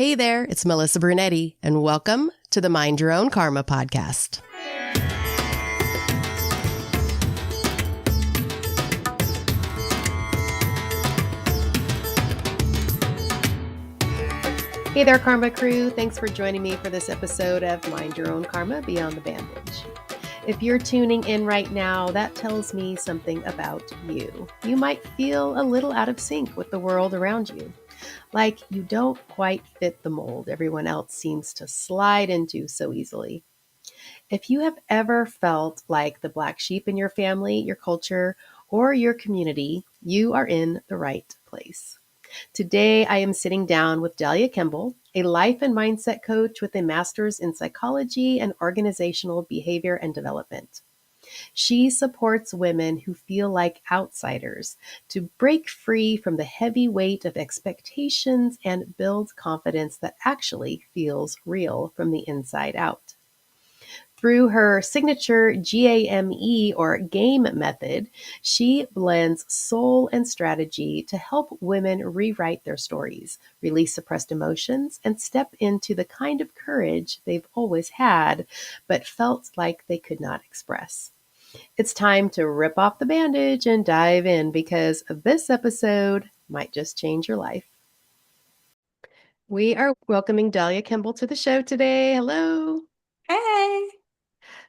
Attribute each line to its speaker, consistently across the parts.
Speaker 1: Hey there, it's Melissa Brunetti, and welcome to the Mind Your Own Karma podcast. Hey there, Karma crew. Thanks for joining me for this episode of Mind Your Own Karma Beyond the Bandage. If you're tuning in right now, that tells me something about you. You might feel a little out of sync with the world around you. Like you don't quite fit the mold everyone else seems to slide into so easily. If you have ever felt like the black sheep in your family, your culture, or your community, you are in the right place. Today, I am sitting down with Dalia Kemble, a life and mindset coach with a master's in psychology and organizational behavior and development. She supports women who feel like outsiders to break free from the heavy weight of expectations and build confidence that actually feels real from the inside out. Through her signature G.A.M.E or G.A.M.E method, she blends soul and strategy to help women rewrite their stories, release suppressed emotions, and step into the kind of courage they've always had, but felt like they could not express. It's time to rip off the bandage and dive in because this episode might just change your life. We are welcoming Dalia Kemble to the show today. Hello.
Speaker 2: Hey.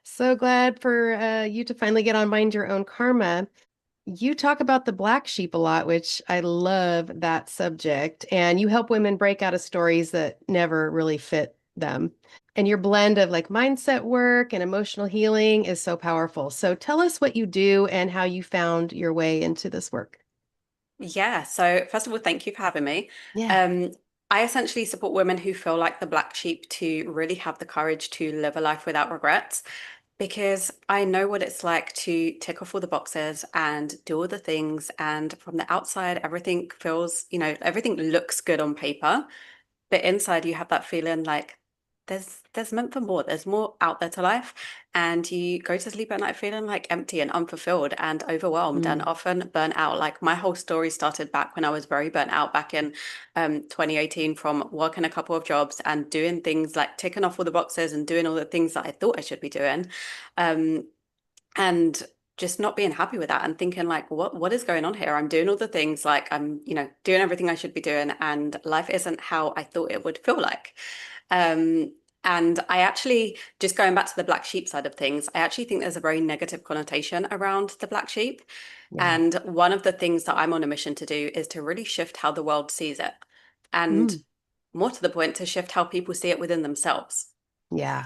Speaker 1: So glad for you to finally get on Mind Your Own Karma. You talk about the black sheep a lot, which I love that subject. And you help women break out of stories that never really fit them. And your blend of like mindset work and emotional healing is so powerful. So tell us what you do and how you found your way into this work.
Speaker 2: Yeah, so first of all, thank you for having me.
Speaker 1: Yeah.
Speaker 2: Um, I essentially support women who feel like the black sheep to really have the courage to live a life without regrets because I know what it's like to tick off all the boxes and do all the things. And from the outside, everything feels, everything looks good on paper, but inside you have that feeling like there's meant for more. There's more out there to life. And you go to sleep at night feeling like empty and unfulfilled and overwhelmed and often burnt out. Like my whole story started back when I was very burnt out back in 2018 from working a couple of jobs and doing things like ticking off all the boxes and doing all the things that I thought I should be doing. And just not being happy with that and thinking like, what is going on here? I'm doing all the things like I'm, doing everything I should be doing, and life isn't how I thought it would feel like. And I actually, just going back to the black sheep side of things, I actually think there's a very negative connotation around the black sheep.
Speaker 1: Yeah.
Speaker 2: And one of the things that I'm on a mission to do is to really shift how the world sees it. And
Speaker 1: Mm.
Speaker 2: more to the point, to shift how people see it within themselves.
Speaker 1: Yeah.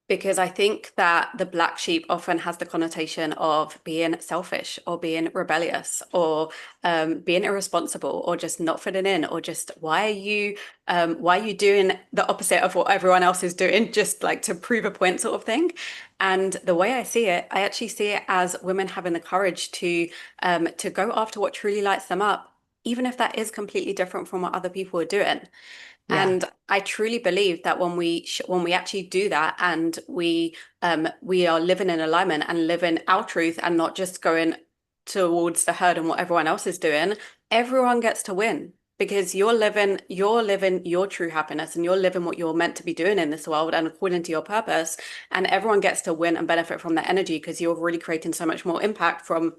Speaker 2: Because I think that the black sheep often has the connotation of being selfish or being rebellious or being irresponsible or just not fitting in, or just why are you doing the opposite of what everyone else is doing, just like to prove a point sort of thing. And the way I see it, I actually see it as women having the courage to go after what truly lights them up, even if that is completely different from what other people are doing.
Speaker 1: Yeah.
Speaker 2: And I truly believe that when we actually do that, and we are living in alignment and living our truth and not just going towards the herd and what everyone else is doing, everyone gets to win, because you're living your true happiness and you're living what you're meant to be doing in this world and according to your purpose. And everyone gets to win and benefit from that energy, because you're really creating so much more impact from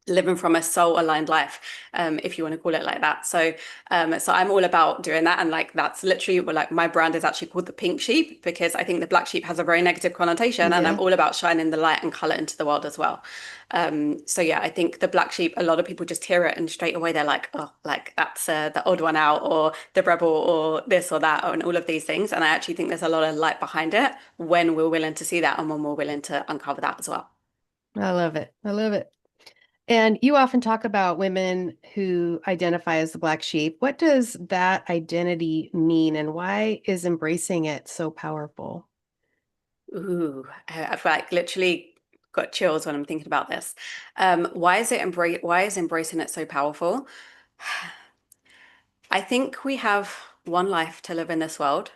Speaker 2: living from a soul aligned life, if you want to call it like that. So I'm all about doing that. And like, that's literally what, like, my brand is actually called the pink sheep, because I think the black sheep has a very negative connotation, and I'm
Speaker 1: Yeah.
Speaker 2: all about shining the light and color into the world as well. So yeah, I think the black sheep, a lot of people just hear it and straight away they're like, oh, like that's the odd one out, or the rebel, or this or that, and all of these things. And I actually think there's a lot of light behind it when we're willing to see that and when we're willing to uncover that as well.
Speaker 1: I love it. I love it. And you often talk about women who identify as the black sheep. What does that identity mean, and why is embracing it so powerful?
Speaker 2: Ooh, I've like literally got chills when I'm thinking about this. Why is embracing it so powerful? I think we have one life to live in this world,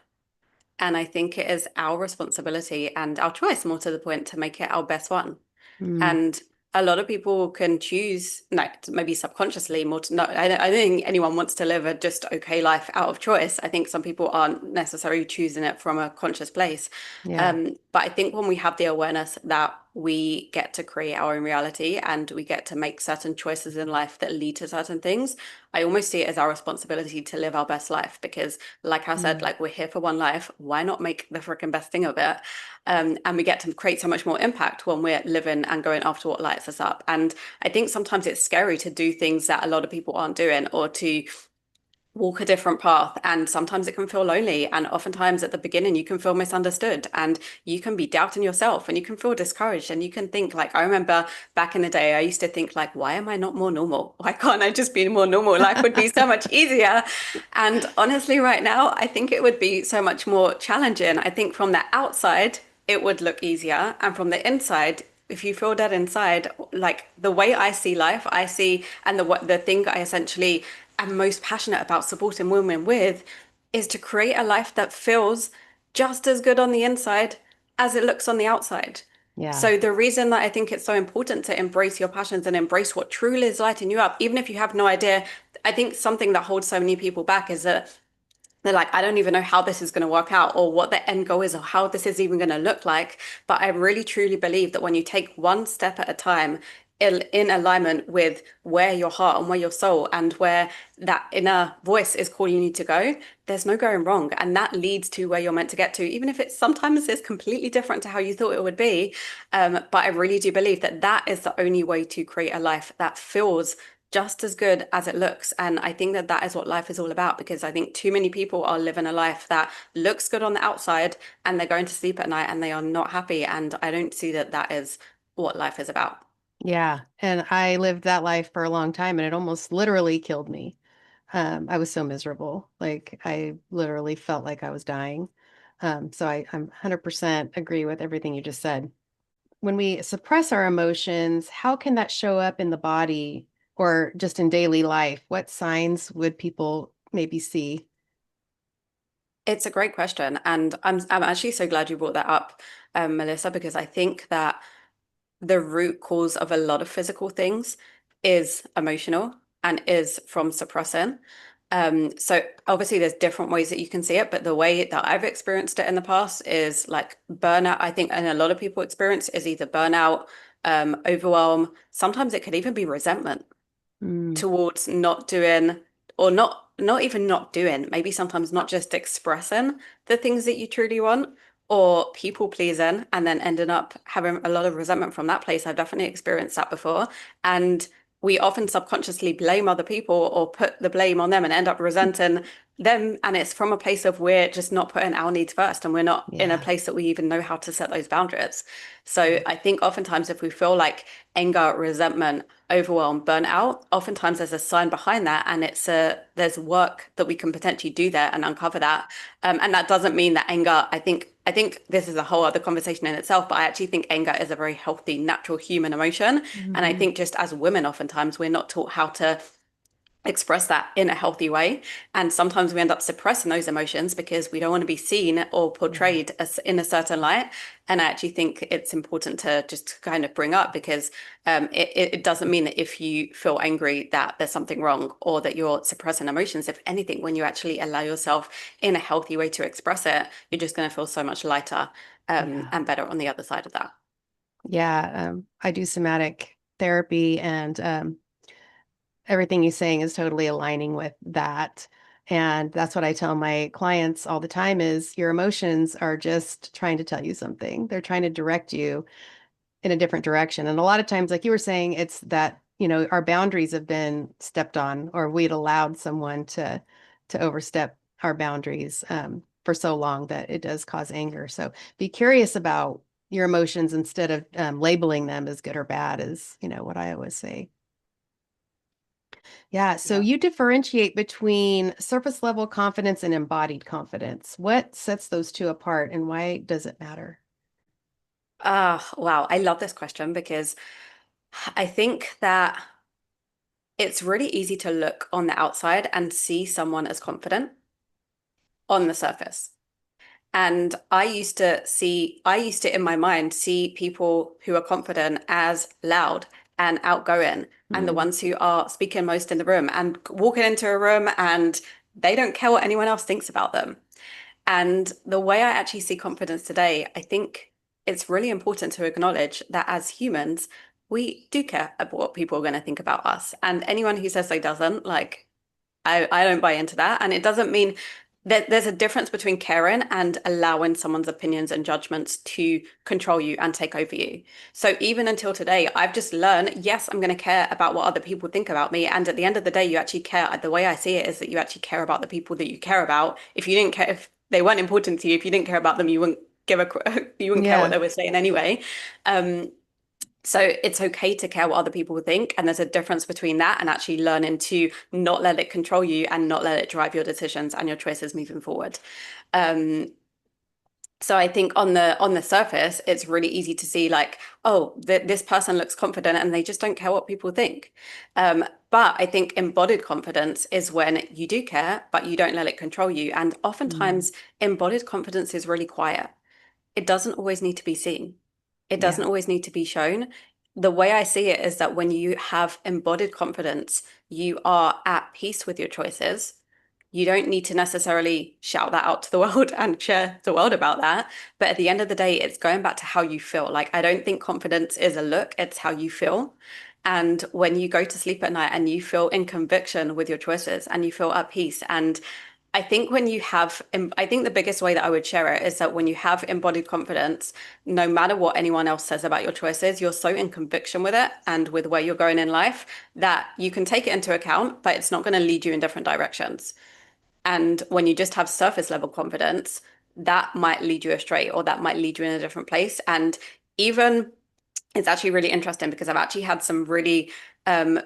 Speaker 2: and I think it is our responsibility and our choice, more to the point, to make it our best one.
Speaker 1: Mm.
Speaker 2: And a lot of people can choose, no, maybe subconsciously more to, no, I don't think anyone wants to live a just okay life out of choice. I think some people aren't necessarily choosing it from a conscious place.
Speaker 1: Yeah.
Speaker 2: But I think when we have the awareness that we get to create our own reality and we get to make certain choices in life that lead to certain things, I almost see it as our responsibility to live our best life because, like I said,
Speaker 1: Mm.
Speaker 2: like we're here for one life. Why not make the freaking best thing of it? And we get to create so much more impact when we're living and going after what lights us up. And I think sometimes it's scary to do things that a lot of people aren't doing or to walk a different path. And sometimes it can feel lonely. And oftentimes at the beginning, you can feel misunderstood and you can be doubting yourself and you can feel discouraged. And you can think, like, I remember back in the day, I used to think, like, why am I not more normal? Why can't I just be more normal? Life would be so much easier. And honestly, right now, I think it would be so much more challenging. I think from the outside, it would look easier. And from the inside, if you feel that inside, like the way I see life, I see, and the thing I essentially am most passionate about supporting women with is to create a life that feels just as good on the inside as it looks on the outside.
Speaker 1: Yeah.
Speaker 2: So the reason that I think it's so important to embrace your passions and embrace what truly is lighting you up, even if you have no idea, I think something that holds so many people back is that they're like, I don't even know how this is going to work out or what the end goal is or how this is even going to look like. But I really truly believe that when you take one step at a time in alignment with where your heart and where your soul and where that inner voice is calling you to go, there's no going wrong. And that leads to where you're meant to get to, even if it's sometimes it's completely different to how you thought it would be. But I really do believe that that is the only way to create a life that feels just as good as it looks. And I think that that is what life is all about because I think too many people are living a life that looks good on the outside and they're going to sleep at night and they are not happy. And I don't see that that is what life is about.
Speaker 1: Yeah. And I lived that life for a long time and it almost literally killed me. I was so miserable. Like I literally felt like I was dying. I'm 100% agree with everything you just said. When we suppress our emotions, how can that show up in the body or just in daily life? What signs would people maybe see?
Speaker 2: It's a great question. And I'm actually so glad you brought that up, Melissa, because I think that the root cause of a lot of physical things is emotional and is from suppressing. So obviously there's different ways that you can see it, but the way that I've experienced it in the past is like burnout, I think, and a lot of people experience is either burnout, overwhelm. Sometimes it could even be resentment
Speaker 1: Mm,
Speaker 2: towards not doing or not even not doing, maybe sometimes not just expressing the things that you truly want or people pleasing and then ending up having a lot of resentment from that place. I've definitely experienced that before. And we often subconsciously blame other people or put the blame on them and end up resenting them. And it's from a place of we're just not putting our needs first and we're not in a
Speaker 1: yeah.
Speaker 2: place that we even know how to set those boundaries. So I think oftentimes if we feel like anger, resentment, overwhelm, burnout, oftentimes there's a sign behind that, and there's work that we can potentially do there and uncover that. And that doesn't mean that anger. I think this is a whole other conversation in itself, but I actually think anger is a very healthy, natural human emotion. And I
Speaker 1: Mhm.
Speaker 2: think just as women, oftentimes we're not taught how to express that in a healthy way. And sometimes we end up suppressing those emotions because we don't want to be seen or
Speaker 1: Yeah.
Speaker 2: portrayed as in a certain light. And I actually think it's important to just kind of bring up because it doesn't mean that if you feel angry that there's something wrong or that you're suppressing emotions. If anything, when you actually allow yourself in a healthy way to express it, you're just going to feel so much lighter
Speaker 1: Yeah.
Speaker 2: and better on the other side of that.
Speaker 1: Yeah. I do somatic therapy and everything you're saying is totally aligning with that. And that's what I tell my clients all the time is your emotions are just trying to tell you something. They're trying to direct you in a different direction. And a lot of times, like you were saying, it's that, our boundaries have been stepped on or we'd allowed someone to overstep our boundaries for so long that it does cause anger. So be curious about your emotions instead of labeling them as good or bad is, what I always say. Yeah. So
Speaker 2: Yeah.
Speaker 1: you differentiate between surface level confidence and embodied confidence. What sets those two apart and why does it matter?
Speaker 2: Wow. I love this question because I think that it's really easy to look on the outside and see someone as confident on the surface. And I used to in my mind see people who are confident as loud and outgoing and the
Speaker 1: Mm.
Speaker 2: ones who are speaking most in the room and walking into a room and they don't care what anyone else thinks about them. And the way I actually see confidence today, I think it's really important to acknowledge that as humans, we do care about what people are going to think about us. And anyone who says they doesn't, like, I don't buy into that. And it doesn't mean that there's a difference between caring and allowing someone's opinions and judgments to control you and take over you. So even until today, I've just learned, yes, I'm going to care about what other people think about me. And at the end of the day, you actually care. The way I see it is that you actually care about the people that you care about. If you didn't care, if they weren't important to you, if you didn't care about them, you wouldn't you wouldn't care what
Speaker 1: Yeah.
Speaker 2: they were saying anyway. Um, so it's okay to care what other people think. And there's a difference between that and actually learning to not let it control you and not let it drive your decisions and your choices moving forward. Um, so I think on the surface, it's really easy to see like, oh, this person looks confident and they just don't care what people think. But I think embodied confidence is when you do care, but you don't let it control you. And
Speaker 1: Mm.
Speaker 2: oftentimes, embodied confidence is really quiet. It doesn't always need to be seen. It doesn't
Speaker 1: Yeah.
Speaker 2: always need to be shown. The way I see it is that when you have embodied confidence, you are at peace with your choices. You don't need to necessarily shout that out to the world and share the world about that. But at the end of the day, it's going back to how you feel. Like, I don't think confidence is a look, it's how you feel. And when you go to sleep at night and you feel in conviction with your choices and you feel at peace and I think when you have, I think the biggest way that I would share it is that when you have embodied confidence, no matter what anyone else says about your choices, you're so in conviction with it and with where you're going in life that you can take it into account, but it's not going to lead you in different directions. And when you just have surface level confidence, that might lead you astray or that might lead you in a different place. And even it's actually really interesting because I've actually had some really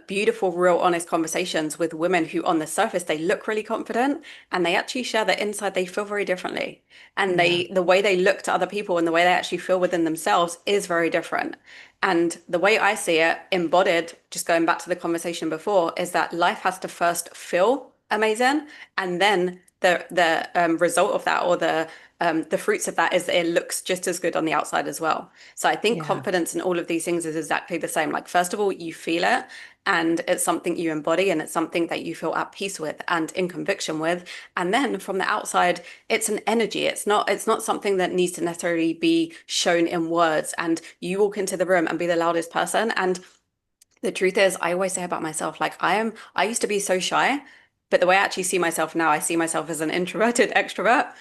Speaker 2: beautiful, real, honest conversations with women who, on the surface, they look really confident, and they actually share that inside they feel very differently, and
Speaker 1: Yeah.
Speaker 2: the way they look to other people and the way they actually feel within themselves is very different. And the way I see it, embodied, just going back to the conversation before, is that life has to first feel amazing, and then the result of that or the fruits of that is that it looks just as good on the outside as well. So I think
Speaker 1: Yeah.
Speaker 2: confidence in all of these things is exactly the same. Like, first of all, you feel it and it's something you embody and it's something that you feel at peace with and in conviction with. And then from the outside, it's an energy. It's not something that needs to necessarily be shown in words. And you walk into the room and be the loudest person. And the truth is, I always say about myself, like I used to be so shy, but the way I actually see myself now, I see myself as an introverted extrovert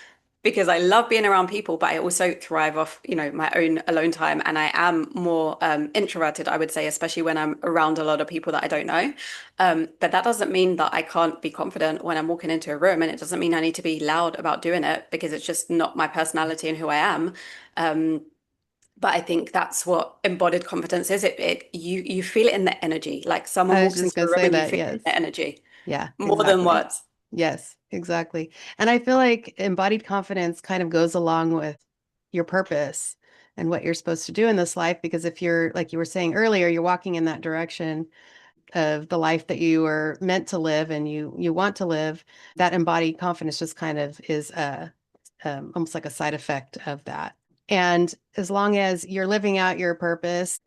Speaker 2: because I love being around people, but I also thrive off, my own alone time. And I am more introverted, I would say, especially when I'm around a lot of people that I don't know. But that doesn't mean that I can't be confident when I'm walking into a room, and it doesn't mean I need to be loud about doing it because it's just not my personality and who I am. Um, but I think that's what embodied confidence is. You feel it in the energy. Like someone
Speaker 1: I was
Speaker 2: walks
Speaker 1: just
Speaker 2: into
Speaker 1: gonna
Speaker 2: a room
Speaker 1: say
Speaker 2: and you
Speaker 1: that.
Speaker 2: feel it in the
Speaker 1: Yes.
Speaker 2: energy
Speaker 1: Yeah,
Speaker 2: more than
Speaker 1: exactly.
Speaker 2: words.
Speaker 1: Yes, exactly. And I feel like embodied confidence kind of goes along with your purpose and what you're supposed to do in this life. Because if you're, like you were saying earlier, you're walking in that direction of the life that you were meant to live and you want to live, that embodied confidence just kind of is almost like a side effect of that. And as long as you're living out your purpose,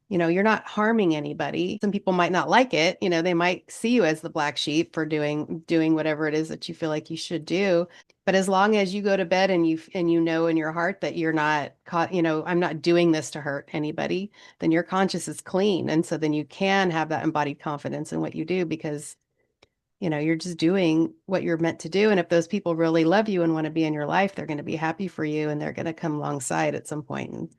Speaker 1: you're not harming anybody. Some people might not like it. They might see you as the black sheep for doing whatever it is that you feel like you should do. But as long as you go to bed and you know in your heart that you're not caught, I'm not doing this to hurt anybody, then your conscience is clean. And so then you can have that embodied confidence in what you do because you're just doing what you're meant to do. And if those people really love you and want to be in your life, they're going to be happy for you and they're going to come alongside at some point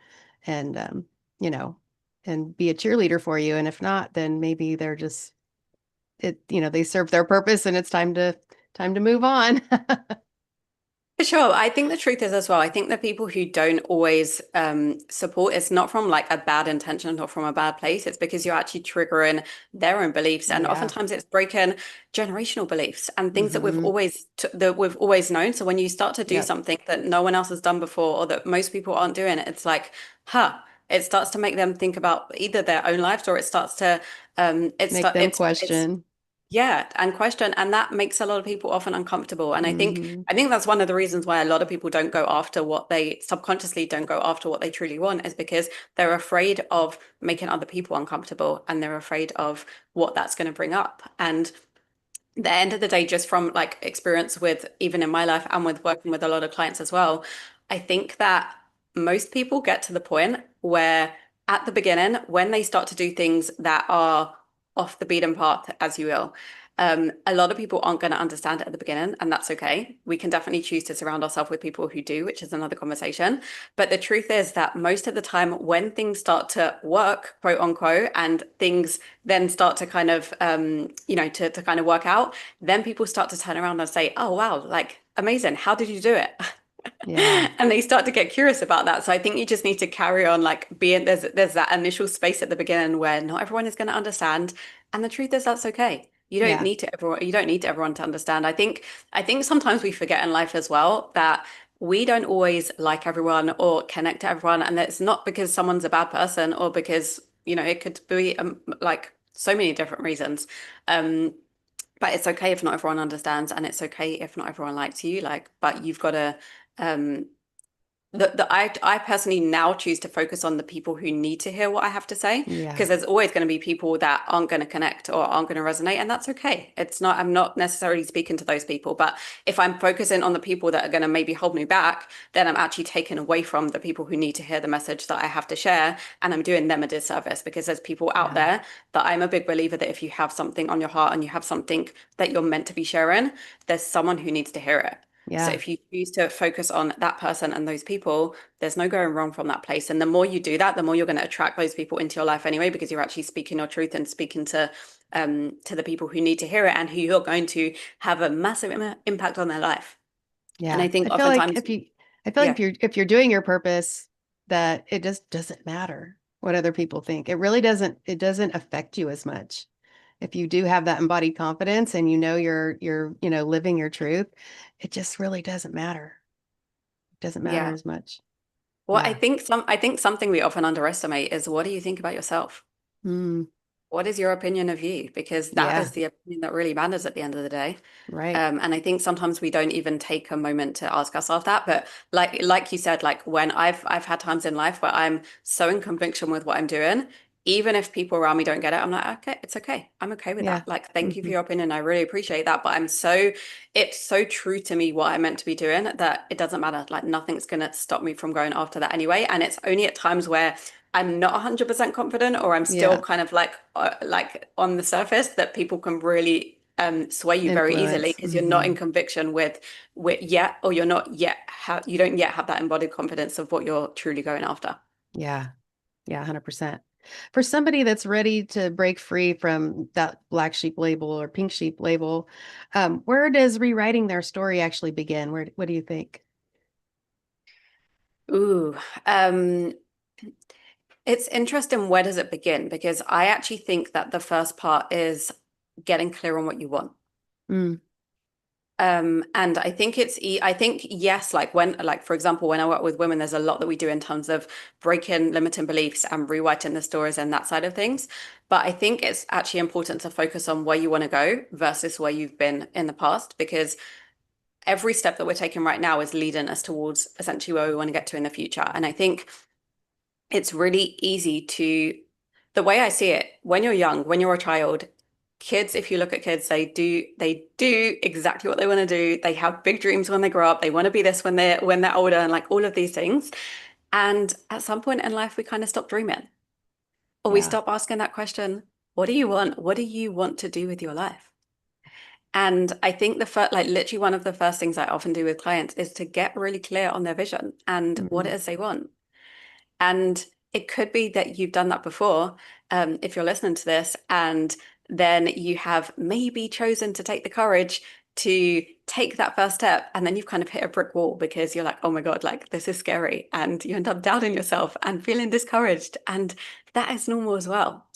Speaker 1: and you know, and be a cheerleader for you. And if not, then maybe they're just they serve their purpose and it's time to move on.
Speaker 2: For sure. I think the truth is as well, I think the people who don't always support, it's not from like a bad intention or from a bad place. It's because you're actually triggering their own beliefs. And
Speaker 1: Yeah.
Speaker 2: oftentimes it's breaking generational beliefs and things that
Speaker 1: Hmm.
Speaker 2: that we've always known. So when you start to do
Speaker 1: Yep.
Speaker 2: something that no one else has done before or that most people aren't doing, it's like, huh. It starts to make them think about either their own lives or it starts to
Speaker 1: Make them
Speaker 2: it's
Speaker 1: question.
Speaker 2: Yeah, and question, and that makes a lot of people often uncomfortable. And
Speaker 1: Hmm.
Speaker 2: I think that's one of the reasons why a lot of people don't go after what they subconsciously don't go after what they truly want, is because they're afraid of making other people uncomfortable, and they're afraid of what that's going to bring up. And the end of the day, just from like experience with even in my life and with working with a lot of clients as well, I think that most people get to the point where at the beginning, when they start to do things that are off the beaten path, as you will, a lot of people aren't going to understand it at the beginning, and that's okay. We can definitely choose to surround ourselves with people who do, which is another conversation. But the truth is that most of the time, when things start to work, quote unquote, and things then start to kind of, to kind of work out, then people start to turn around and say, oh, wow, like amazing. How did you do it?
Speaker 1: Yeah.
Speaker 2: And they start to get curious about that. So I think you just need to carry on like being there's that initial space at the beginning where not everyone is going to understand. And the truth is that's okay.
Speaker 1: Yeah.
Speaker 2: You don't need everyone to understand. I think sometimes we forget in life as well that we don't always like everyone or connect to everyone. And that's not because someone's a bad person or because, it could be like so many different reasons. Um, but it's okay if not everyone understands, and it's okay if not everyone likes you. But you've got to um I personally now choose to focus on the people who need to hear what I have to say,
Speaker 1: Yeah.
Speaker 2: because there's always going to be people that aren't going to connect or aren't going to resonate, and that's okay. I'm not necessarily speaking to those people, but if I'm focusing on the people that are going to maybe hold me back, then I'm actually taking away from the people who need to hear the message that I have to share, and I'm doing them a disservice, because there's people out
Speaker 1: Yeah.
Speaker 2: there that I'm a big believer that if you have something on your heart and you have something that you're meant to be sharing, there's someone who needs to hear it. So
Speaker 1: Yeah.
Speaker 2: if you choose to focus on that person and those people, there's no going wrong from that place. And the more you do that, the more you're going to attract those people into your life anyway, because you're actually speaking your truth and speaking to the people who need to hear it and who you're going to have a massive impact on their life. And
Speaker 1: Yeah.
Speaker 2: I think
Speaker 1: I feel like
Speaker 2: oftentimes,
Speaker 1: if
Speaker 2: yeah,
Speaker 1: you're doing your purpose, that it just doesn't matter what other people think. It doesn't affect you as much. If you do have that embodied confidence and you know you're living your truth, it just really doesn't matter. It doesn't matter
Speaker 2: yeah.
Speaker 1: as much.
Speaker 2: Well,
Speaker 1: Yeah.
Speaker 2: I think something we often underestimate is, what do you think about yourself?
Speaker 1: Mm,
Speaker 2: What is your opinion of you? Because that is
Speaker 1: yeah.
Speaker 2: the opinion that really matters at the end of the day.
Speaker 1: Right.
Speaker 2: And I think sometimes we don't even take a moment to ask ourselves that. But like you said, like when I've had times in life where I'm so in conviction with what I'm doing, even if people around me don't get it, I'm like, okay, it's okay. I'm okay with
Speaker 1: Yeah.
Speaker 2: that. Like, thank you for
Speaker 1: Hmm.
Speaker 2: your opinion. I really appreciate that. But it's so true to me what I'm meant to be doing that it doesn't matter. Like nothing's gonna stop me from going after that anyway. And it's only at times where I'm not 100% confident, or I'm still
Speaker 1: Yeah.
Speaker 2: kind of like on the surface, that people can really sway you very easily,
Speaker 1: Influence.
Speaker 2: because you're not in conviction with yet, or you don't yet have that embodied confidence of what you're truly going after.
Speaker 1: Yeah. Yeah. 100%. For somebody that's ready to break free from that black sheep label or pink sheep label, where does rewriting their story actually begin? What do you think?
Speaker 2: Ooh, it's interesting. Where does it begin? Because I actually think that the first part is getting clear on what you want.
Speaker 1: Mm,
Speaker 2: And I think I think, yes, like for example, when I work with women, there's a lot that we do in terms of breaking limiting beliefs and rewriting the stories and that side of things. But I think it's actually important to focus on where you want to go versus where you've been in the past, because every step that we're taking right now is leading us towards essentially where we want to get to in the future. And I think it's really easy to, the way I see it, when you're young, when you're a child, kids, if you look at kids, they do exactly what they want to do. They have big dreams when they grow up. They want to be this when they're older, and like all of these things. And at some point in life, we kind of stop dreaming, or we
Speaker 1: yeah.
Speaker 2: stop asking that question, what do you want? What do you want to do with your life? And I think the first, like literally one of the first things I often do with clients is to get really clear on their vision and what
Speaker 1: Mm,
Speaker 2: it is they want. And it could be that you've done that before, if you're listening to this, and then you have maybe chosen to take the courage to take that first step, and then you've kind of hit a brick wall because you're like, oh my God, like this is scary. And you end up doubting yourself and feeling discouraged. And that is normal as well.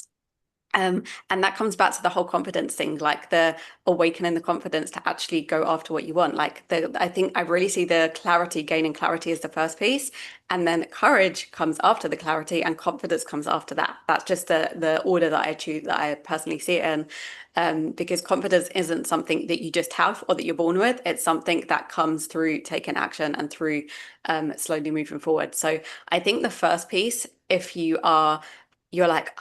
Speaker 2: And that comes back to the whole confidence thing, like the awakening the confidence to actually go after what you want. I think I really see the clarity, gaining clarity as the first piece. And then courage comes after the clarity and confidence comes after that. That's just the order that I choose, that I personally see it in. Because confidence isn't something that you just have or that you're born with. It's something that comes through taking action and through slowly moving forward. So I think the first piece, if you're like,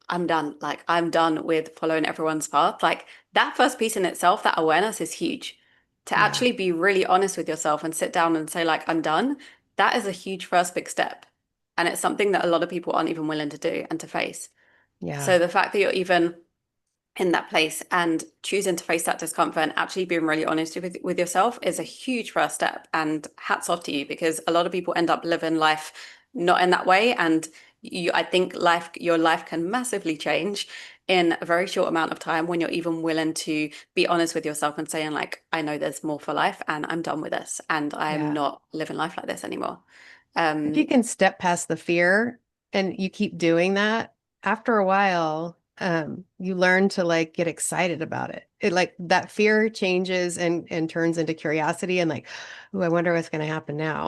Speaker 2: I'm done. Like, I'm done with following everyone's path. Like, that first piece in itself, that awareness is huge. To
Speaker 1: Yeah.
Speaker 2: actually be really honest with yourself and sit down and say, like, I'm done, that is a huge first big step. And it's something that a lot of people aren't even willing to do and to face.
Speaker 1: Yeah.
Speaker 2: So the fact that you're even in that place and choosing to face that discomfort and actually being really honest with yourself is a huge first step. And hats off to you, because a lot of people end up living life not in that way. And I think your life can massively change in a very short amount of time when you're even willing to be honest with yourself and saying, like, I know there's more for life and I'm done with this and I'm
Speaker 1: Yeah.
Speaker 2: not living life like this anymore.
Speaker 1: If you
Speaker 2: Um,
Speaker 1: can step past the fear and you keep doing that, after a while, you learn to like get excited about it. It like that fear changes and turns into curiosity and like, oh, I wonder what's going to happen now,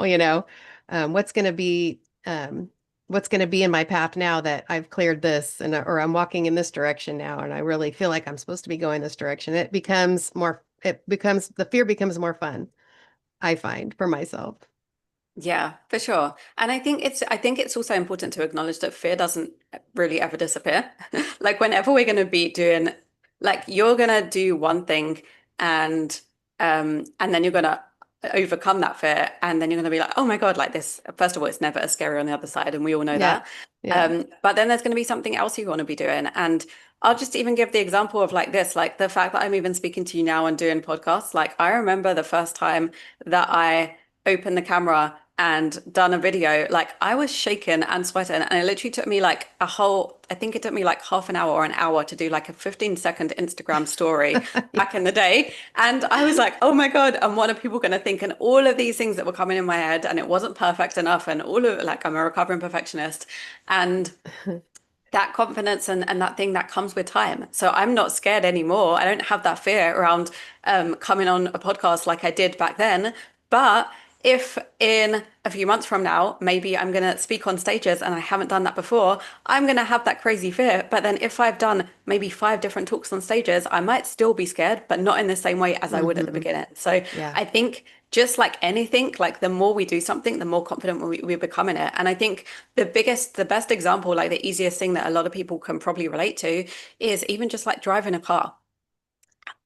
Speaker 1: what's going to be what's going to be in my path now that I've cleared this and or I'm walking in this direction now and I really feel like I'm supposed to be going this direction. The fear becomes more fun, I find for myself.
Speaker 2: Yeah, for sure. And I think it's also important to acknowledge that fear doesn't really ever disappear. Like whenever we're going to be doing like you're going to do one thing and then you're going to overcome that fear and then you're going to be like, "Oh my God, like this." First of all, it's never as scary on the other side and we all know
Speaker 1: Yeah.
Speaker 2: that.
Speaker 1: Yeah.
Speaker 2: But then there's going to be something else you want to be doing. And I'll just even give the example of like this, like the fact that I'm even speaking to you now and doing podcasts. Like I remember the first time that I opened the camera and done a video, like I was shaking and sweating. And it literally took me like I think it took me like half an hour or an hour to do like a 15-second Instagram story back in the day. And I was like, oh my God, and what are people going to think? And all of these things that were coming in my head, and it wasn't perfect enough. And all of like, I'm a recovering perfectionist. And that confidence and that thing that comes with time. So I'm not scared anymore. I don't have that fear around coming on a podcast like I did back then. But if in a few months from now, maybe I'm going to speak on stages and I haven't done that before, I'm going to have that crazy fear. But then if I've done maybe 5 different talks on stages, I might still be scared, but not in the same way as I would at the
Speaker 1: Hmm.
Speaker 2: beginning. So
Speaker 1: Yeah.
Speaker 2: I think just like anything, like the more we do something, the more confident we become in it. And I think the best example, like the easiest thing that a lot of people can probably relate to is even just like driving a car.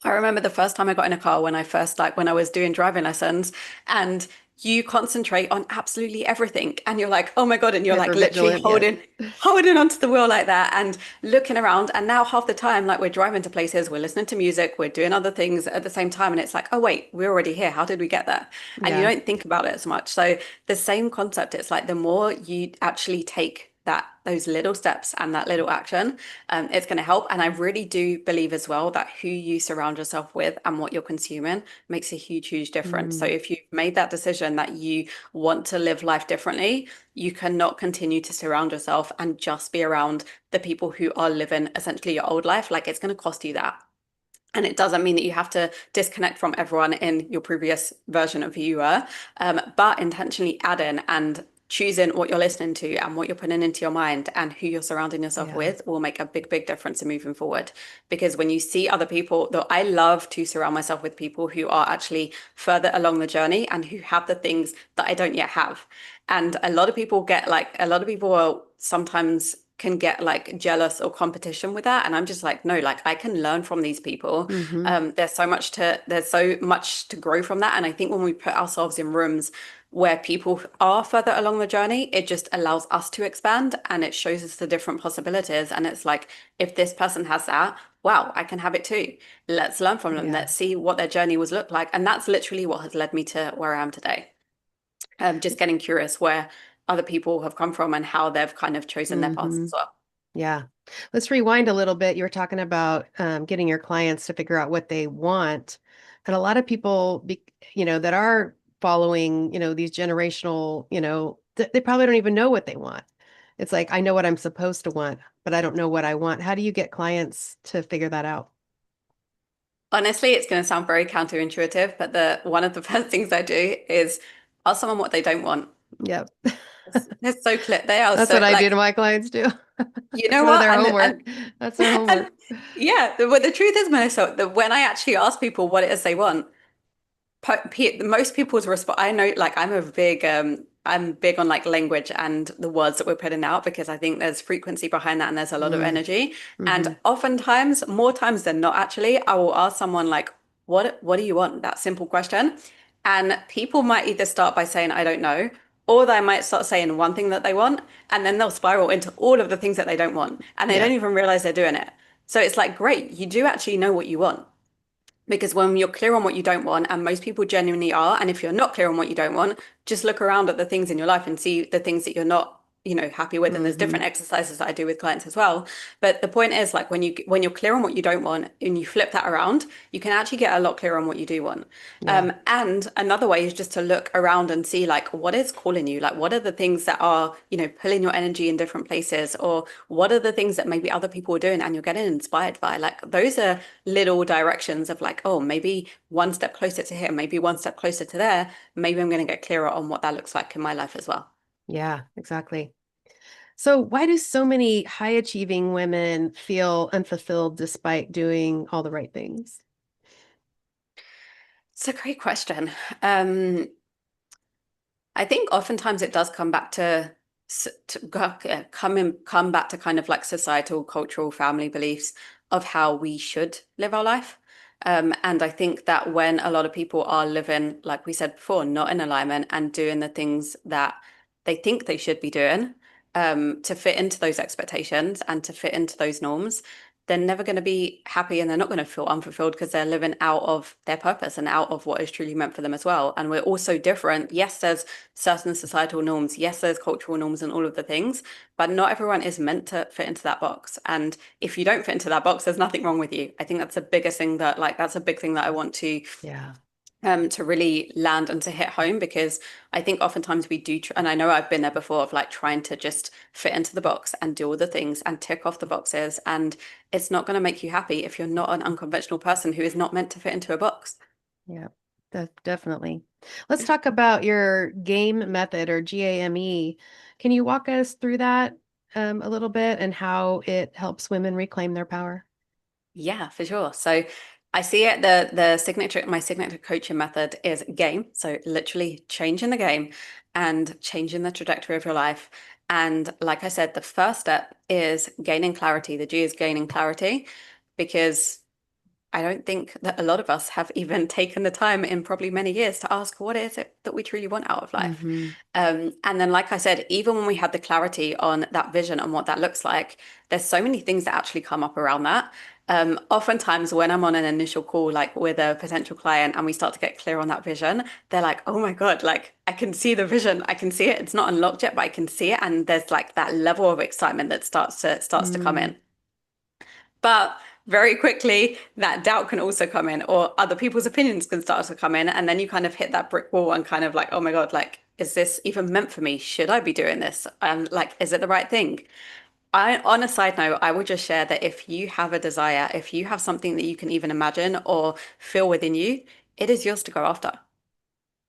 Speaker 2: I remember the first time I got in a car when I was doing driving lessons and you concentrate on absolutely everything and you're like, oh my God, and you're like
Speaker 1: Hyper
Speaker 2: literally
Speaker 1: vigilant. Yes.
Speaker 2: holding onto the wheel like that and looking around. And now half the time, like we're driving to places, we're listening to music, we're doing other things at the same time. And it's like, oh wait, we're already here. How did we get there? And you
Speaker 1: Yeah.
Speaker 2: don't think about it as much. So the same concept, it's like the more you actually take those little steps and that little action, it's going to help. And I really do believe as well that who you surround yourself with and what you're consuming makes a huge, huge difference. So
Speaker 1: Mm.
Speaker 2: if you've made that decision that you want to live life differently, you cannot continue to surround yourself and just be around the people who are living essentially your old life. Like it's going to cost you that. And it doesn't mean that you have to disconnect from everyone in your previous version of who you were, but intentionally add in and choosing what you're listening to and what you're putting into your mind and who you're surrounding yourself
Speaker 1: Yeah.
Speaker 2: with will make a big, big difference in moving forward. Because when you see other people, though I love to surround myself with people who are actually further along the journey and who have the things that I don't yet have. And a lot of people will sometimes can get like jealous or competition with that. And I'm just like, no, like I can learn from these people.
Speaker 1: Hmm.
Speaker 2: There's so much to grow from that. And I think when we put ourselves in rooms where people are further along the journey, it just allows us to expand and it shows us the different possibilities. And it's like, if this person has that, wow, I can have it too. Let's learn from them.
Speaker 1: Yeah.
Speaker 2: Let's see what their journey was look like. And that's literally what has led me to where I am today. Just getting curious where other people have come from and how they've kind of chosen their paths
Speaker 1: Hmm.
Speaker 2: as well.
Speaker 1: Yeah. Let's rewind a little bit. You were talking about getting your clients to figure out what they want. And a lot of people, that are following, these generational, they probably don't even know what they want. It's like I know what I'm supposed to want, but I don't know what I want. How do you get clients to figure that out?
Speaker 2: Honestly, it's going to sound very counterintuitive, but the one of the first things I do is ask someone what they don't want.
Speaker 1: Yep.
Speaker 2: They're so clear. They are
Speaker 1: That's
Speaker 2: so
Speaker 1: what I do
Speaker 2: like,
Speaker 1: to my clients too.
Speaker 2: you
Speaker 1: That's
Speaker 2: know
Speaker 1: one of
Speaker 2: what?
Speaker 1: their homework. That's their
Speaker 2: And
Speaker 1: homework.
Speaker 2: yeah, the truth is, Melissa, that when I actually ask people what it is they want, most people's response, I know, like I'm big on like language and the words that we're putting out because I think there's frequency behind that and there's a lot of
Speaker 1: Mm,
Speaker 2: energy. And
Speaker 1: hmm.
Speaker 2: oftentimes, more times than not, actually, I will ask someone like, what do you want? That simple question. And people might either start by saying, I don't know, or they might start saying one thing that they want, and then they'll spiral into all of the things that they don't want. And they
Speaker 1: Yeah.
Speaker 2: don't even realize they're doing it. So it's like, great, you do actually know what you want. Because when you're clear on what you don't want, and most people genuinely are, and if you're not clear on what you don't want, just look around at the things in your life and see the things that you're not, happy with. And there's
Speaker 1: Hmm.
Speaker 2: different exercises that I do with clients as well. But the point is, like when you're clear on what you don't want and you flip that around, you can actually get a lot clearer on what you do want.
Speaker 1: Yeah.
Speaker 2: And another way is just to look around and see like what is calling you, like what are the things that are, pulling your energy in different places, or what are the things that maybe other people are doing and you're getting inspired by. Like those are little directions of like, oh, maybe one step closer to here, maybe one step closer to there. Maybe I'm going to get clearer on what that looks like in my life as well.
Speaker 1: Yeah, exactly. So why do so many high achieving women feel unfulfilled despite doing all the right things?
Speaker 2: It's a great question. I think oftentimes it does come back come back to kind of like societal, cultural, family beliefs of how we should live our life. And I think that when a lot of people are living, like we said before, not in alignment and doing the things that they think they should be doing, to fit into those expectations and to fit into those norms, they're never going to be happy and they're not going to feel unfulfilled because they're living out of their purpose and out of what is truly meant for them as well. And we're all so different. Yes, there's certain societal norms. Yes, there's cultural norms and all of the things, but not everyone is meant to fit into that box. And if you don't fit into that box, there's nothing wrong with you. I think that's the biggest thing that, like, that's a big thing that I want
Speaker 1: Yeah.
Speaker 2: to really land and to hit home because I think oftentimes we do, and I know I've been there before of like trying to just fit into the box and do all the things and tick off the boxes. And it's not going to make you happy if you're not an unconventional person who is not meant to fit into a box.
Speaker 1: Yeah, definitely. Let's talk about your game method or GAME. Can you walk us through that a little bit and how it helps women reclaim their power?
Speaker 2: Yeah, for sure. So I see it the signature my signature coaching method is game. So literally changing the game and changing the trajectory of your life. And like I said, the first step is gaining clarity. The G is gaining clarity because I don't think that a lot of us have even taken the time in probably many years to ask what is it that we truly want out of life.
Speaker 1: Hmm.
Speaker 2: And then, like I said, even when we have the clarity on that vision and what that looks like, there's so many things that actually come up around that. Oftentimes, when I'm on an initial call, like with a potential client, and we start to get clear on that vision, they're like, "Oh my God, like I can see the vision, I can see it. It's not unlocked yet, but I can see it." And there's like that level of excitement that starts to come
Speaker 1: Mm,
Speaker 2: in. But very quickly, that doubt can also come in, or other people's opinions can start to come in. And then you kind of hit that brick wall and kind of like, oh my God, like, is this even meant for me? Should I be doing this? And like, is it the right thing? On a side note, I would just share that if you have a desire, if you have something that you can even imagine or feel within you, it is yours to go after.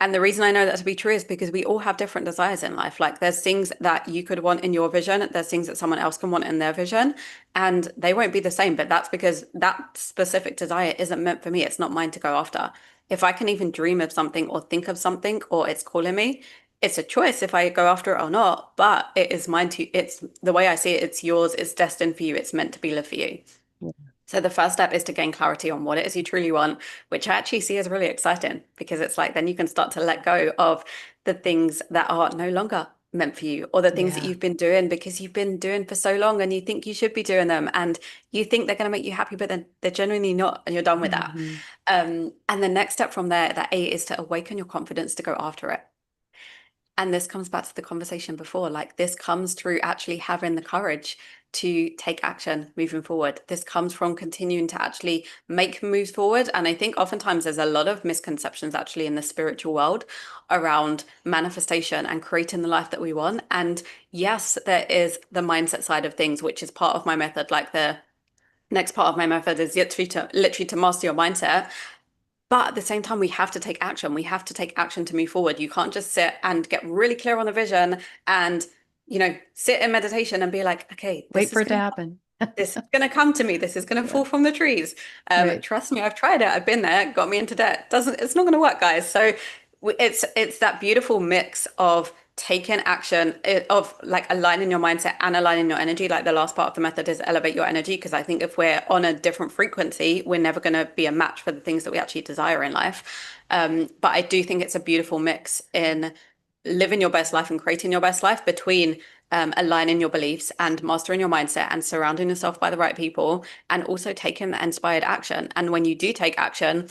Speaker 2: And the reason I know that to be true is because we all have different desires in life. Like there's things that you could want in your vision, there's things that someone else can want in their vision, and they won't be the same. But that's because that specific desire isn't meant for me. It's not mine to go after. If I can even dream of something or think of something or it's calling me, it's a choice if I go after it or not, but it is mine to, it's the way I see it, it's yours, it's destined for you, it's meant to be lived for you.
Speaker 1: yeah.
Speaker 2: So the first step is to gain clarity on what it is you truly want, which I actually see as really exciting because it's like then you can start to let go of the things that are no longer meant for you or the things that
Speaker 1: Yeah.
Speaker 2: you've been doing because you've been doing for so long and you think you should be doing them and you think they're going to make you happy, but then they're genuinely not, and you're done with that.
Speaker 1: Hmm.
Speaker 2: And the next step from there, that eight, is to awaken your confidence to go after it. And this comes back to the conversation before, like this comes through actually having the courage to take action moving forward. This comes from continuing to actually make moves forward. And I think oftentimes there's a lot of misconceptions actually in the spiritual world around manifestation and creating the life that we want. And yes, there is the mindset side of things, which is part of my method. Like the next part of my method is literally to master your mindset. But at the same time, we have to take action. We have to take action to move forward. You can't just sit and get really clear on the vision and, sit in meditation and be like, okay,
Speaker 1: Wait for it to happen.
Speaker 2: this is going to come to me. This is going to
Speaker 1: Yeah.
Speaker 2: fall from the trees.
Speaker 1: Right.
Speaker 2: Trust me, I've tried it. I've been there, got me into debt. It's not going to work, guys. So it's that beautiful mix of taking action, of like aligning your mindset and aligning your energy. Like the last part of the method is elevate your energy. Because I think if we're on a different frequency, we're never going to be a match for the things that we actually desire in life. But I do think it's a beautiful mix in living your best life and creating your best life between aligning your beliefs and mastering your mindset and surrounding yourself by the right people and also taking the inspired action. And when you do take action,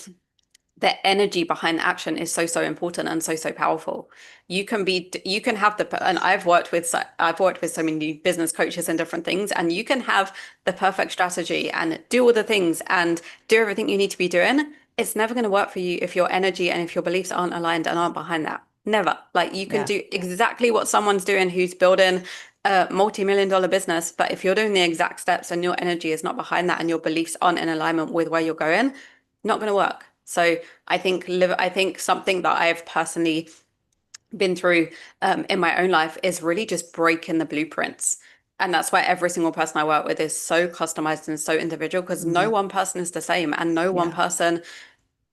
Speaker 2: the energy behind the action is so, so important and so, so powerful. You can have and I've worked with so many business coaches and different things, and you can have the perfect strategy and do all the things and do everything you need to be doing. It's never going to work for you if your energy and if your beliefs aren't aligned and aren't behind that. Never. Like you can
Speaker 1: Yeah.
Speaker 2: do exactly what someone's doing who's building a multi-million dollar business, but if you're doing the exact steps and your energy is not behind that and your beliefs aren't in alignment with where you're going, not going to work. So I think something that I've personally been through in my own life is really just breaking the blueprints. And that's why every single person I work with is so customized and so individual because no
Speaker 1: Hmm.
Speaker 2: one person is the same and no one
Speaker 1: Yeah.
Speaker 2: person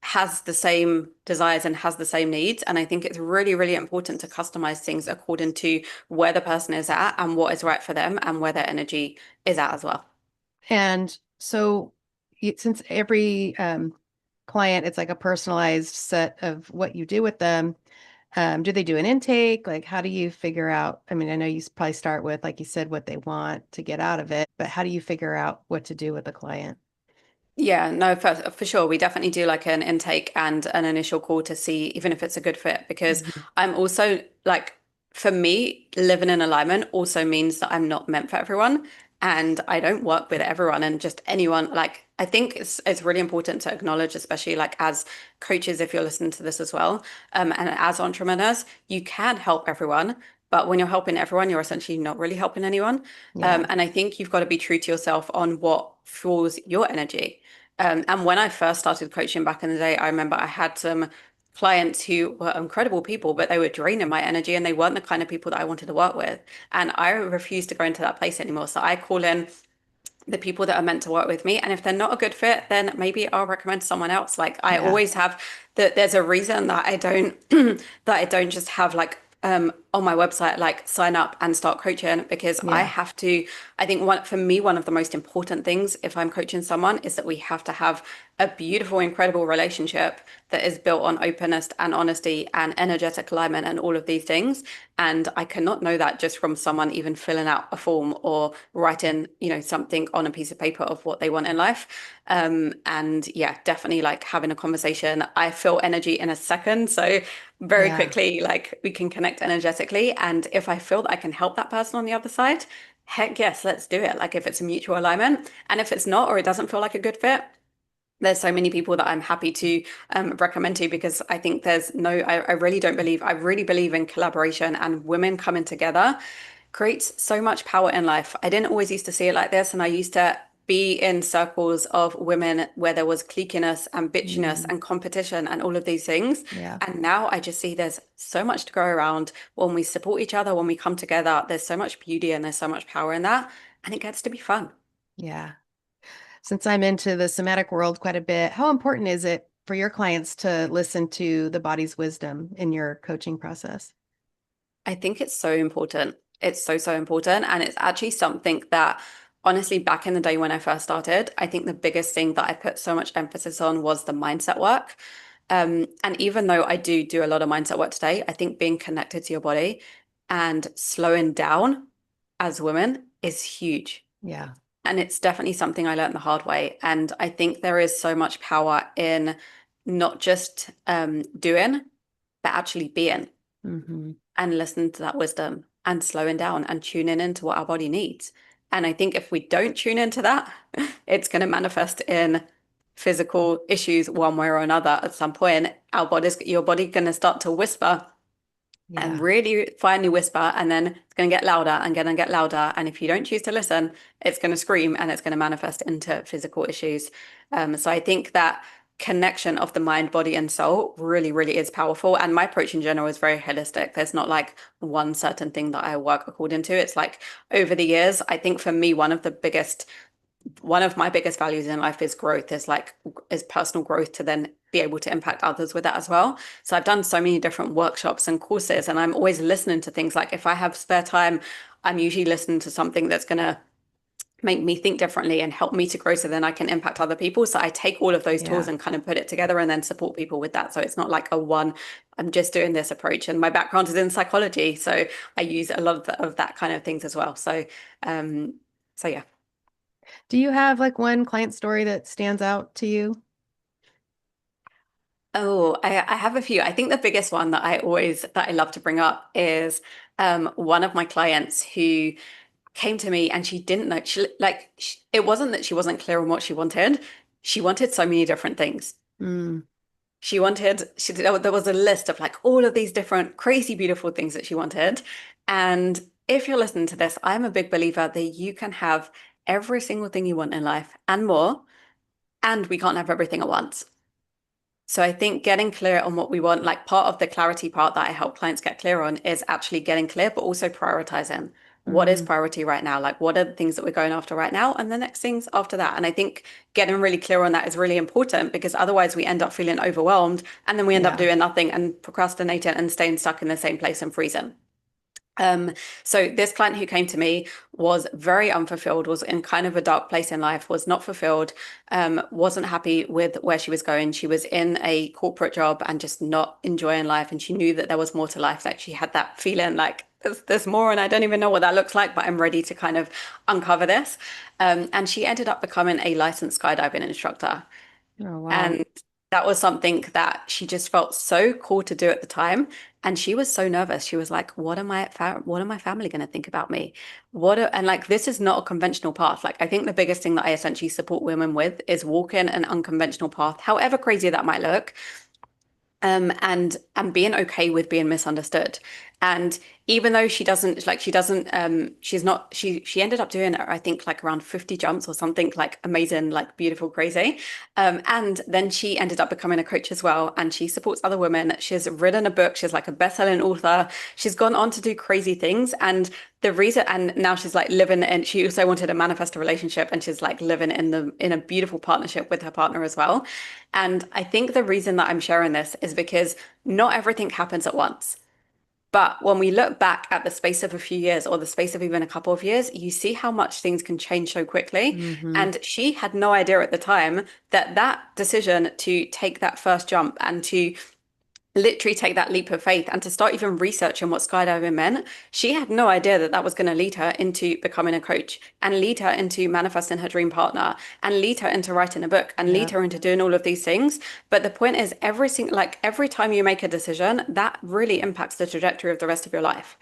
Speaker 2: has the same desires and has the same needs. And I think it's really, really important to customize things according to where the person is at and what is right for them and where their energy is at as well.
Speaker 1: And so, since every client, it's like a personalized set of what you do with them. Do they do an intake? Like, how do you figure out? I mean, I know you probably start with, like you said, what they want to get out of it, but how do you figure out what to do with a client?
Speaker 2: Yeah, no, for sure. We definitely do like an intake and an initial call to see even if it's a good fit because
Speaker 1: Mhm.
Speaker 2: I'm also like, for me, living in alignment also means that I'm not meant for everyone and I don't work with everyone and just anyone. Like, I think it's really important to acknowledge, especially like as coaches, if you're listening to this as well, and as entrepreneurs, you can help everyone. But when you're helping everyone, you're essentially not really helping anyone.
Speaker 1: Yeah.
Speaker 2: And I think you've got to be true to yourself on what fuels your energy. And when I first started coaching back in the day, I remember I had some clients who were incredible people, but they were draining my energy and they weren't the kind of people that I wanted to work with. And I refused to go into that place anymore. So I call in the people that are meant to work with me. And if they're not a good fit, then maybe I'll recommend someone else. Like I
Speaker 1: Yeah.
Speaker 2: always have that there's a reason that I don't that I don't just have like on my website like sign up and start coaching because I
Speaker 1: Yeah.
Speaker 2: have to. I think one of the most important things if I'm coaching someone is that we have to have a beautiful, incredible relationship that is built on openness and honesty and energetic alignment and all of these things. And I cannot know that just from someone even filling out a form or writing, something on a piece of paper of what they want in life. And yeah, definitely like having a conversation. I feel energy in a second. So very
Speaker 1: Yeah.
Speaker 2: quickly, like we can connect energetically. And if I feel that I can help that person on the other side, heck yes, let's do it. Like if it's a mutual alignment. And if it's not, or it doesn't feel like a good fit, there's so many people that I'm happy to recommend to because I think I really believe in collaboration and women coming together creates so much power in life. I didn't always used to see it like this, and I used to be in circles of women where there was cliquiness and bitchiness
Speaker 1: Mm.
Speaker 2: and competition and all of these things.
Speaker 1: Yeah.
Speaker 2: And now I just see there's so much to go around when we support each other, when we come together. There's so much beauty and there's so much power in that, and it gets to be fun.
Speaker 1: Yeah. Since I'm into the somatic world quite a bit, how important is it for your clients to listen to the body's wisdom in your coaching process?
Speaker 2: I think it's so important. It's so, so important. And it's actually something that, honestly, back in the day when I first started, I think the biggest thing that I put so much emphasis on was the mindset work. And even though I do a lot of mindset work today, I think being connected to your body and slowing down as women is huge.
Speaker 1: Yeah.
Speaker 2: And it's definitely something I learned the hard way. And I think there is so much power in not just doing, but actually being.
Speaker 1: Mm-hmm.
Speaker 2: and listen to that wisdom and slowing down and tuning into what our body needs. And I think if we don't tune into that, it's going to manifest in physical issues one way or another at some point. Your body going to start to whisper and
Speaker 1: Yeah.
Speaker 2: really finally whisper, and then it's going to get louder and get louder. And if you don't choose to listen, it's going to scream and it's going to manifest into physical issues. So I think that connection of the mind, body, and soul really, really is powerful. And my approach in general is very holistic. There's not like one certain thing that I work according to. It's like over the years, I think for me, one of my biggest values in life is growth, is personal growth to then be able to impact others with that as well. So I've done so many different workshops and courses, and I'm always listening to things. Like if I have spare time, I'm usually listening to something that's going to make me think differently and help me to grow so then I can impact other people. So I take all of those tools
Speaker 1: Yeah.
Speaker 2: and kind of put it together and then support people with that. So it's not like I'm just doing this approach. And my background is in psychology, so I use a lot of that kind of things as well. Um, so yeah.
Speaker 1: Do you have like one client story that stands out to you?
Speaker 2: Oh, I have a few. I think the biggest one that I love to bring up is one of my clients who came to me and she didn't know it wasn't that she wasn't clear on what she wanted. She wanted so many different things.
Speaker 1: Mm,
Speaker 2: There was a list of like all of these different crazy beautiful things that she wanted. And if you're listening to this, I'm a big believer that you can have every single thing you want in life and more, and we can't have everything at once. So I think getting clear on what we want, like part of the clarity part that I help clients get clear on is actually getting clear, but also prioritizing what is
Speaker 1: mm,
Speaker 2: priority right now? Like what are the things that we're going after right now and the next things after that? And I think getting really clear on that is really important because otherwise we end up feeling overwhelmed and then we end up
Speaker 1: yeah.
Speaker 2: doing nothing and procrastinating and staying stuck in the same place and freezing. Um, so this client who came to me was very unfulfilled, was in kind of a dark place in life, was not fulfilled, wasn't happy with where she was going. She was in a corporate job and just not enjoying life. And she knew that there was more to life. Like she had that feeling like there's more, and I don't even know what that looks like, but I'm ready to kind of uncover this. And she ended up becoming a licensed skydiving instructor.
Speaker 1: Oh, wow.
Speaker 2: And that was something that she just felt so cool to do at the time. And she was so nervous. She was like, what are my family going to think about me? And like, this is not a conventional path. Like, I think the biggest thing that I essentially support women with is walking an unconventional path, however crazy that might look, and being okay with being misunderstood. And even though she ended up doing, I think, like around 50 jumps or something like amazing, like beautiful, crazy. And then she ended up becoming a coach as well, and she supports other women. She's written a book. She's like a best-selling author. She's gone on to do crazy things, and now she's like living and she also wanted to manifest a relationship, and she's like living in a beautiful partnership with her partner as well. And I think the reason that I'm sharing this is because not everything happens at once. But when we look back at the space of a few years or the space of even a couple of years, you see how much things can change so quickly.
Speaker 1: Mm-hmm.
Speaker 2: And she had no idea at the time that that decision to take that first jump and to literally take that leap of faith and to start even researching what skydiving meant, she had no idea that that was going to lead her into becoming a coach and lead her into manifesting her dream partner and lead her into writing a book and lead
Speaker 1: Yeah.
Speaker 2: her into doing all of these things. But the point is, every time you make a decision, that really impacts the trajectory of the rest of your life.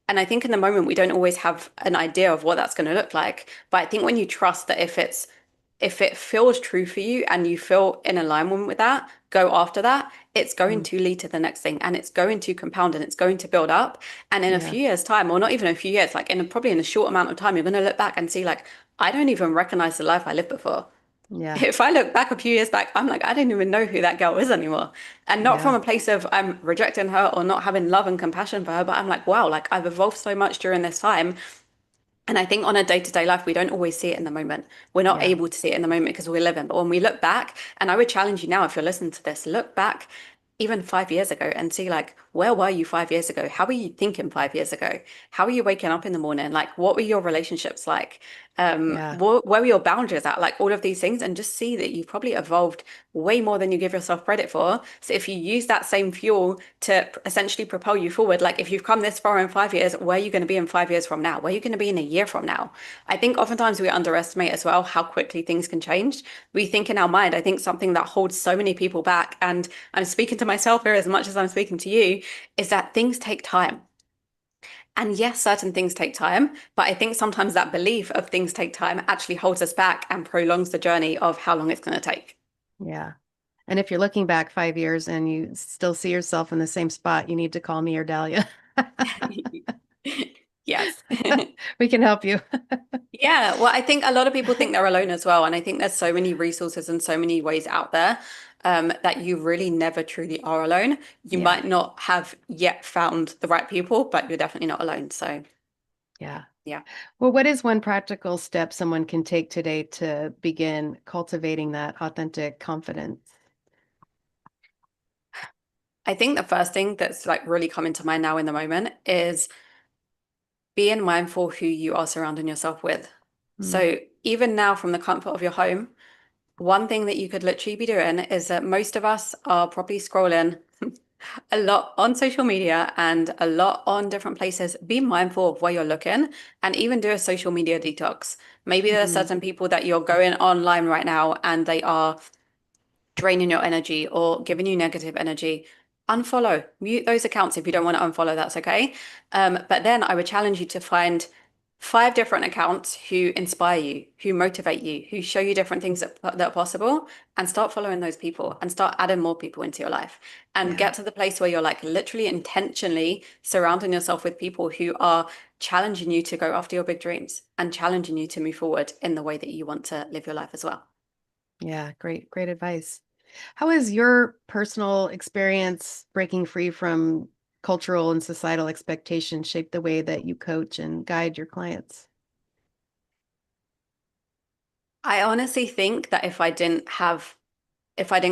Speaker 2: And I think in the moment we don't always have an idea of what that's going to look like. But I think when you trust that if it feels true for you and you feel in alignment with that, go after that, it's going
Speaker 1: Mm,
Speaker 2: to lead to the next thing and it's going to compound and it's going to build up. And in a
Speaker 1: yeah.
Speaker 2: few years' time, or not even a few years, probably in a short amount of time, you're going to look back and see, like, I don't even recognize the life I lived before.
Speaker 1: Yeah.
Speaker 2: If I look back a few years back, I'm like, I don't even know who that girl is anymore. And not from
Speaker 1: Yeah.
Speaker 2: a place of I'm rejecting her or not having love and compassion for her, but I'm like, wow, like I've evolved so much during this time. And I think on a day-to-day life, we don't always see it in the moment. We're not
Speaker 1: Yeah.
Speaker 2: able to see it in the moment because we're living. But when we look back, and I would challenge you now, if you're listening to this, look back even 5 years ago and see, like, where were you 5 years ago? How were you thinking 5 years ago? How were you waking up in the morning? Like, what were your relationships like?
Speaker 1: Yeah.
Speaker 2: Where are your boundaries at? Like all of these things, and just see that you've probably evolved way more than you give yourself credit for. So if you use that same fuel to essentially propel you forward, like if you've come this far in 5 years, where are you going to be in 5 years from now? Where are you going to be in a year from now? I think oftentimes we underestimate as well how quickly things can change. We think in our mind, I think something that holds so many people back, and I'm speaking to myself here as much as I'm speaking to you, is that things take time. And yes, certain things take time, but I think sometimes that belief of things take time actually holds us back and prolongs the journey of how long it's going to take.
Speaker 1: Yeah. And if you're looking back 5 years and you still see yourself in the same spot, you need to call me or Dalia.
Speaker 2: Yes.
Speaker 1: We can help you.
Speaker 2: Yeah, well, I think a lot of people think they're alone as well. And I think there's so many resources and so many ways out there that you really never truly are alone. You
Speaker 1: Yeah.
Speaker 2: might not have yet found the right people, but you're definitely not alone. So,
Speaker 1: Yeah.
Speaker 2: yeah.
Speaker 1: Well, what is one practical step someone can take today to begin cultivating that authentic confidence?
Speaker 2: I think the first thing that's like really coming to mind now in the moment is being mindful who you are surrounding yourself with.
Speaker 1: Mm,
Speaker 2: So even now from the comfort of your home, one thing that you could literally be doing is that most of us are probably scrolling a lot on social media and a lot on different places. Be mindful of where you're looking and even do a social media detox. Maybe there are
Speaker 1: mm,
Speaker 2: certain people that you're going online right now and they are draining your energy or giving you negative energy. Unfollow, mute those accounts. If you don't want to unfollow, that's okay. But then I would challenge you to find 5 different accounts who inspire you, who motivate you, who show you different things that are possible, and start following those people and start adding more people into your life and
Speaker 1: yeah.
Speaker 2: get to the place where you're like literally intentionally surrounding yourself with people who are challenging you to go after your big dreams and challenging you to move forward in the way that you want to live your life as well.
Speaker 1: Yeah. Great, great advice. How has your personal experience breaking free from cultural and societal expectations shaped the way that you coach and guide your clients?
Speaker 2: I honestly think that if I didn't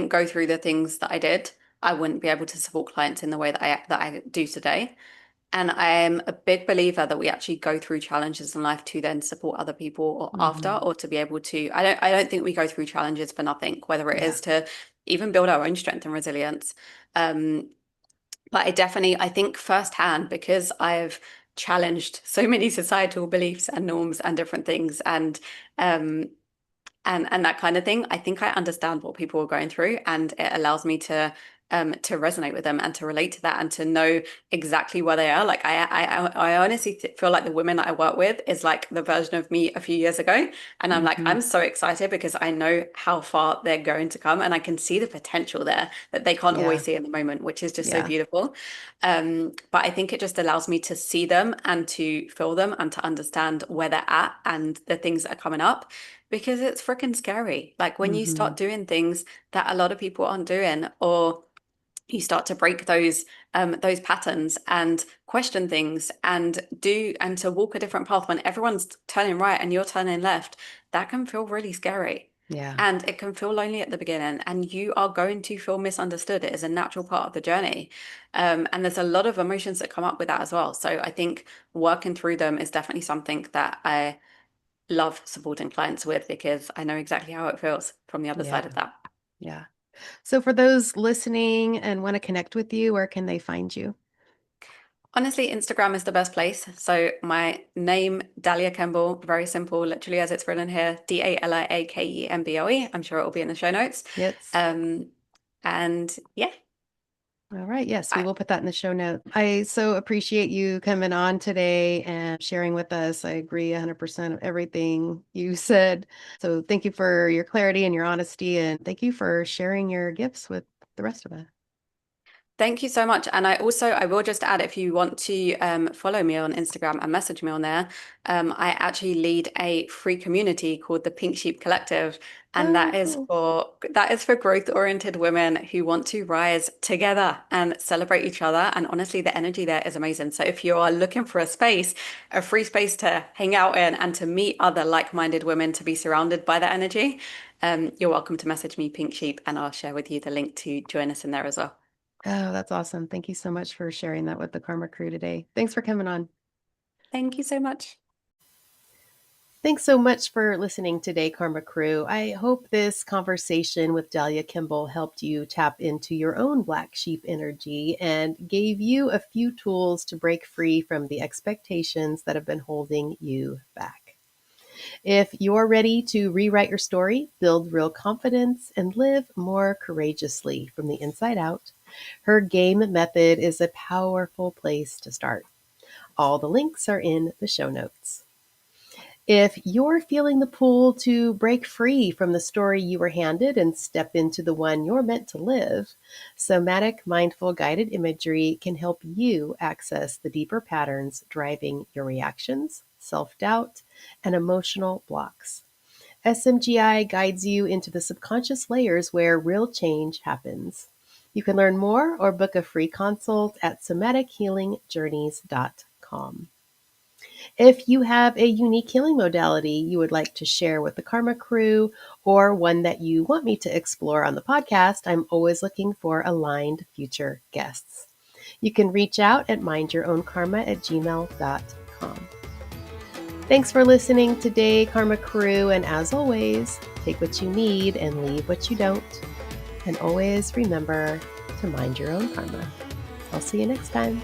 Speaker 2: go through the things that I did, I wouldn't be able to support clients in the way that I do today. And I am a big believer that we actually go through challenges in life to then support other people or after,
Speaker 1: Hmm.
Speaker 2: or to be able to, I don't think we go through challenges for nothing, whether it
Speaker 1: Yeah.
Speaker 2: is to even build our own strength and resilience. Um, but I think firsthand, because I've challenged so many societal beliefs and norms and different things um and that kind of thing. I think I understand what people are going through, and it allows me to resonate with them and to relate to that and to know exactly where they are. Like I honestly feel like the women that I work with is like the version of me a few years ago, and I'm like
Speaker 1: Hmm.
Speaker 2: I'm so excited because I know how far they're going to come, and I can see the potential there that they can't
Speaker 1: Yeah.
Speaker 2: always see in the moment, which is just so
Speaker 1: Yeah.
Speaker 2: beautiful. But I think it just allows me to see them and to feel them and to understand where they're at and the things that are coming up because it's freaking scary. Like when you
Speaker 1: Hmm.
Speaker 2: start doing things that a lot of people aren't doing, or you start to break those patterns and question things and to walk a different path when everyone's turning right and you're turning left, that can feel really scary.
Speaker 1: Yeah.
Speaker 2: And it can feel lonely at the beginning, and you are going to feel misunderstood. It is a natural part of the journey. And there's a lot of emotions that come up with that as well. So I think working through them is definitely something that I love supporting clients with because I know exactly how it feels from the other
Speaker 1: Yeah.
Speaker 2: side of that.
Speaker 1: Yeah. So for those listening and want to connect with you, where can they find you?
Speaker 2: Honestly, Instagram is the best place. So my name, Dalia Kemble, very simple, literally as it's written here, DALIAKEMBLE. I'm sure it will be in the show notes.
Speaker 1: Yes.
Speaker 2: Um, and yeah,
Speaker 1: All right. Yes, we
Speaker 2: I,
Speaker 1: will put that in the show note. I so appreciate you coming on today and sharing with us. I agree 100% of everything you said. So thank you for your clarity and your honesty. And thank you for sharing your gifts with the rest of us.
Speaker 2: Thank you so much. And I will just add, if you want to follow me on Instagram and message me on there, I actually lead a free community called the Pink Sheep Collective. And
Speaker 1: Oh, cool.
Speaker 2: that is for growth-oriented women who want to rise together and celebrate each other. And honestly, the energy there is amazing. So if you are looking for a space, a free space to hang out in and to meet other like-minded women to be surrounded by that energy, you're welcome to message me, Pink Sheep, and I'll share with you the link to join us in there as well.
Speaker 1: Oh, that's awesome. Thank you so much for sharing that with the Karma Crew today. Thanks for coming on.
Speaker 2: Thank you so much.
Speaker 1: Thanks so much for listening today, Karma Crew. I hope this conversation with Dalia Kemble helped you tap into your own black sheep energy and gave you a few tools to break free from the expectations that have been holding you back. If you're ready to rewrite your story, build real confidence, and live more courageously from the inside out, her G.A.M.E method is a powerful place to start. All the links are in the show notes. If you're feeling the pull to break free from the story you were handed and step into the one you're meant to live, somatic mindful guided imagery can help you access the deeper patterns driving your reactions, self-doubt, and emotional blocks. SMGI guides you into the subconscious layers where real change happens. You can learn more or book a free consult at somatichealingjourneys.com. If you have a unique healing modality you would like to share with the Karma Crew or one that you want me to explore on the podcast, I'm always looking for aligned future guests. You can reach out at mindyourownkarma@gmail.com. Thanks for listening today, Karma Crew, and as always, take what you need and leave what you don't. And always remember to mind your own karma. I'll see you next time.